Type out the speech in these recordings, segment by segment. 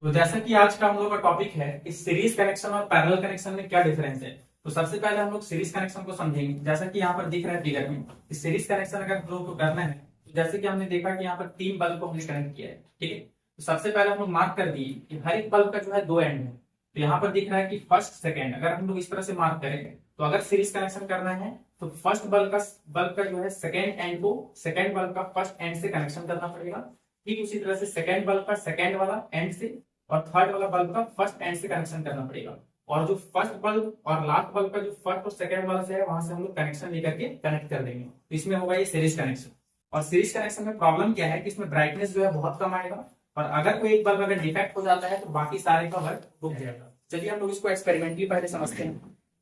तो जैसा कि आज का हम लोग का टॉपिक है कि सीरीज कनेक्शन और पैरेलल कनेक्शन में क्या डिफरेंस है। तो सबसे पहले हम लोग सीरीज कनेक्शन को समझेंगे। जैसा कि यहाँ पर दिख रहा है फिगर में कि सीरीज कनेक्शन अगर हम लोग को करना है तो जैसे कि हमने देखा कि यहाँ पर 3 बल्ब को हमने कनेक्ट किया है। ठीक है, तो सबसे पहले हम लोग मार्क कर दिए कि हर एक बल्ब का जो है 2 एंड है। तो यहाँ पर दिख रहा है कि फर्स्ट सेकेंड, अगर हम लोग इस तरह से मार्क करेंगे तो अगर सीरीज कनेक्शन करना है तो फर्स्ट बल्ब का जो है सेकेंड एंड को सेकेंड बल्ब का फर्स्ट एंड से कनेक्शन करना पड़ेगा। ठीक उसी तरह से सेकेंड बल्ब का सेकेंड वाला एंड से और थर्ड वाला बल्ब का फर्स्ट एंड से कनेक्शन करना पड़ेगा। और जो फर्स्ट बल्ब और लास्ट बल्ब का जो फर्स्ट और सेकंड वाला से है वहां से हम लोग कनेक्शन लेकर के कनेक्ट कर देंगे। तो इसमें होगा ये सीरीज कनेक्शन। और सीरीज कनेक्शन में प्रॉब्लम क्या है कि इसमें ब्राइटनेस जो है बहुत कम आएगा और अगर कोई एक बल्ब अगर डिफेक्ट हो जाता है तो बाकी सारे का वर्क रुक जाएगा। चलिए हम लोग इसको एक्सपेरिमेंटली पहले समझते हैं।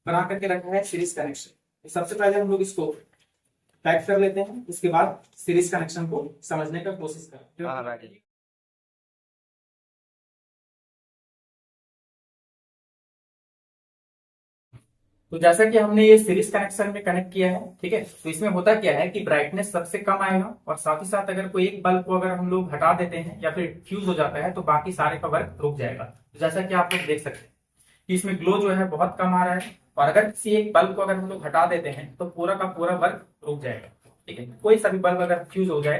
बना करके रखा है सीरीज कनेक्शन। सबसे पहले हम लोग इसको टाइप कर लेते हैं, इसके बाद सीरीज कनेक्शन को समझने का कोशिश करते हैं। तो जैसा कि हमने ये सीरीज कनेक्शन में कनेक्ट किया है, ठीक है, तो इसमें होता क्या है कि ब्राइटनेस सबसे कम आएगा और साथ ही साथ अगर कोई एक बल्ब को अगर हम लोग हटा देते हैं या फिर फ्यूज हो जाता है तो बाकी सारे का वर्क रुक जाएगा। तो जैसा कि आप लोग देख सकते हैं कि इसमें ग्लो जो है बहुत कम आ रहा है और अगर किसी एक बल्ब को अगर हम लोग हटा देते हैं तो पूरा का पूरा वर्क रुक जाएगा। ठीक है, कोई सा भी बल्ब अगर फ्यूज हो जाए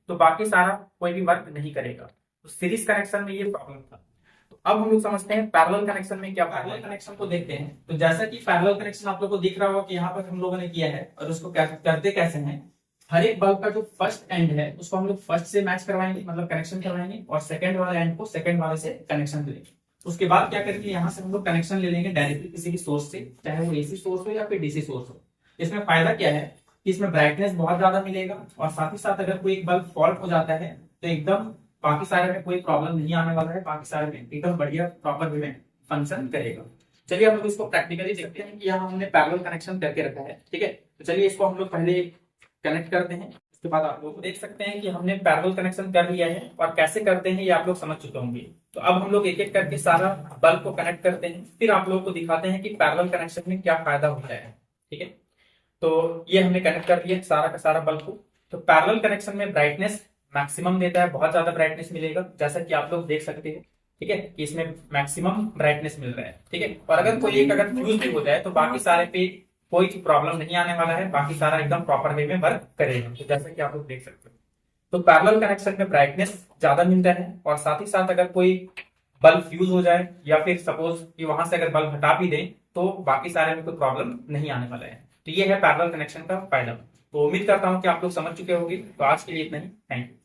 तो बाकी सारा कोई भी वर्क नहीं करेगा। तो सीरीज कनेक्शन में ये प्रॉब्लम था। तो अब हम लोग समझते हैं पैरेलल कनेक्शन में क्या। पैरेलल कनेक्शन को देखते हैं। तो जैसा कि पैरेलल कनेक्शन आप लोग को दिख रहा होगा कि यहाँ पर हम लोगों ने किया है और उसको करते कैसे हैं। हर एक बल्ब का जो फर्स्ट एंड है उसको हम लोग फर्स्ट से मैच करवाएंगे, मतलब कनेक्शन करवाएंगे और सेकंड वाले एंड को सेकंड वाले से कनेक्शन देंगे। उसके बाद क्या करेंगे, यहाँ से हम लोग कनेक्शन ले लेंगे डायरेक्टली किसी भी सोर्स से, चाहे वो एसी सोर्स हो या फिर डीसी सोर्स हो। इसमें फायदा क्या है कि इसमें ब्राइटनेस बहुत ज्यादा मिलेगा और साथ ही साथ अगर कोई एक बल्ब फॉल्ट हो जाता है तो एकदम बाकी सारे में कोई प्रॉब्लम नहीं आने वाला है, बाकी सारे में एकदम बढ़िया प्रॉपर वे में फंक्शन करेगा। चलिए हम लोग इसको प्रैक्टिकली देखते हैं कि यहाँ हमने पैरेलल कनेक्शन करके रखा है। ठीक है, तो चलिए इसको हम लोग पहले कनेक्ट करते हैं। उसके बाद आप लोग देख सकते हैं कि हमने पैरेलल कनेक्शन कर लिया है और कैसे करते हैं ये आप लोग समझ चुके होंगे। तो अब हम लोग एक एक करके सारा बल्ब को कनेक्ट करते हैं, फिर आप लोगों को दिखाते हैं कि पैरेलल कनेक्शन में क्या फायदा होता है। ठीक है, तो ये हमने कनेक्ट कर दिया सारा का सारा बल्ब को। तो पैरेलल कनेक्शन में ब्राइटनेस मैक्सिमम देता है, बहुत ज्यादा ब्राइटनेस मिलेगा जैसा कि आप लोग देख सकते हैं। ठीक है, कि इसमें मैक्सिमम ब्राइटनेस मिल रहा है। ठीक है, और अगर कोई एक अगर फ्यूज भी हो जाए तो बाकी सारे पे कोई प्रॉब्लम नहीं आने वाला है, बाकी सारा एकदम प्रॉपर वे में वर्क करेगा। तो जैसा कि आप लोग देख सकते हैं, तो पैरेलल कनेक्शन में ब्राइटनेस ज्यादा मिलता है और साथ ही साथ अगर कोई बल्ब फ्यूज हो जाए या फिर सपोज कि वहां से अगर बल्ब हटा भी दें तो बाकी सारे में कोई प्रॉब्लम नहीं आने वाला है। तो ये है पैरेलल कनेक्शन का फायदा। तो उम्मीद करता हूं कि आप लोग समझ चुके होंगे। तो आज के लिए इतना ही, थैंक यू।